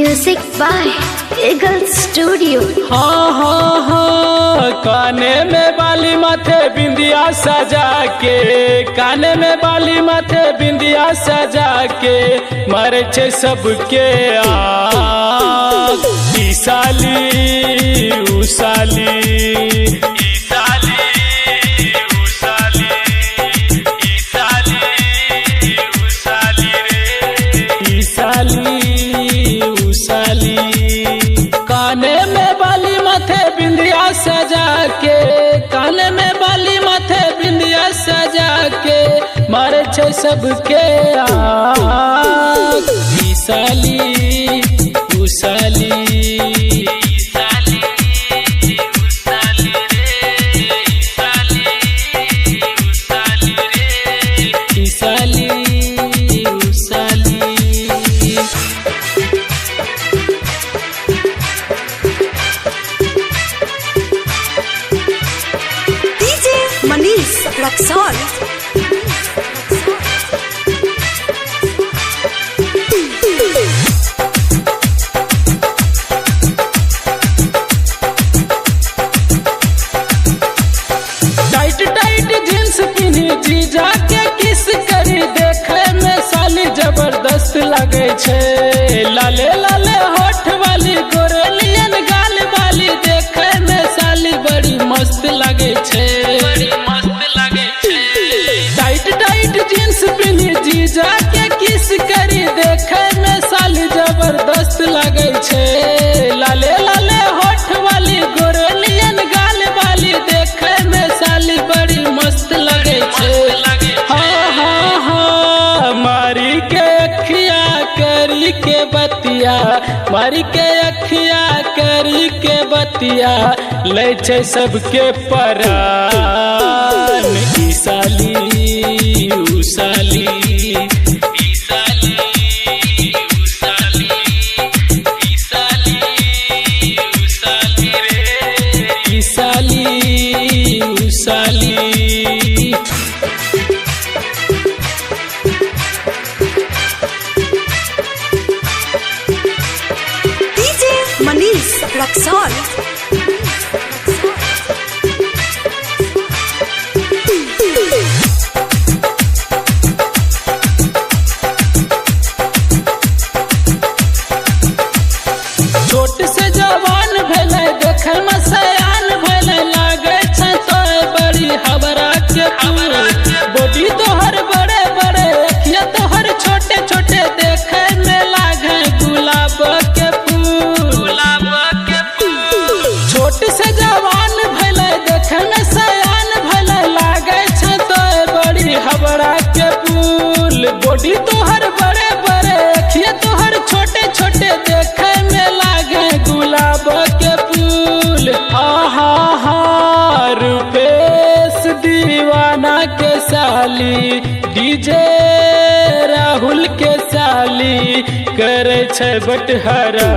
Music by Eagle Studio। हाँ हाँ हाँ, काने में बाली माथे बिंदिया सजा के, काने में बाली माथे बिंदिया सजा के मारे छे सबके आँख। ई साली ऊ साली, ई साली ऊ साली, ई साली ऊ साली रे, ई साली ऊ साली। काने में बाली माथे बिंदिया सजा के, काने में बाली माथे बिंदिया सजा के मारे छे सबके आँख। ई साली ऊ साली, ई साली ऊ साली रे, ई साली ऊ साली रे, ई साली ऊ साली। Manish Raxaul. Tight tight jeans पिन्ही जीजा के किस करी, देखे में साली जबरदस्त लगे छे। लाले लाले होठ वाली गोरेलियन गाल वाली, देखे में साली बड़ी मस्त लगे छे, बड़ी मस्त लगे छे। टाइट टाइट जींस पिन्ही जीजा के किस करी, देखे में साली जबरदस्त लगे छे। लाले लाले होठ वाली गोरेलियन गाल वाली, देखे में साली बड़ी मस्त लगे छे। हाँ हाँ हाँ, मारी के अखिया करी के बतिया, मारी के अखिया करी के बतिया ले छे सबके परान। ई साली ऊ साली, ई साली ऊ साली, ई साली ऊ साली रे, ई साली ऊ साली। मनीष रक्सौल। छोट से जवान भेले, देखे में सयान भेले, लागे छे तो बड़ी हबरा के फूल। बॉडी तोहर बड़े बड़े, अखिया तोहर छोटे छोटे, देखे में लागे गुलाब के फूल, गुलाब के फूल। छोट से जवान भेले, देखे में सयान भेले, लागे छे तो बड़ी हबरा के फूल। बॉडी तोहर बड़े बड़े, अखिया तोहर छोटे छोटे, देखे में लागे गुलाब के फूल। आहा हा, रूपेश दीवाना के साली, डीजे राहुल के साली करे छे बटहरा।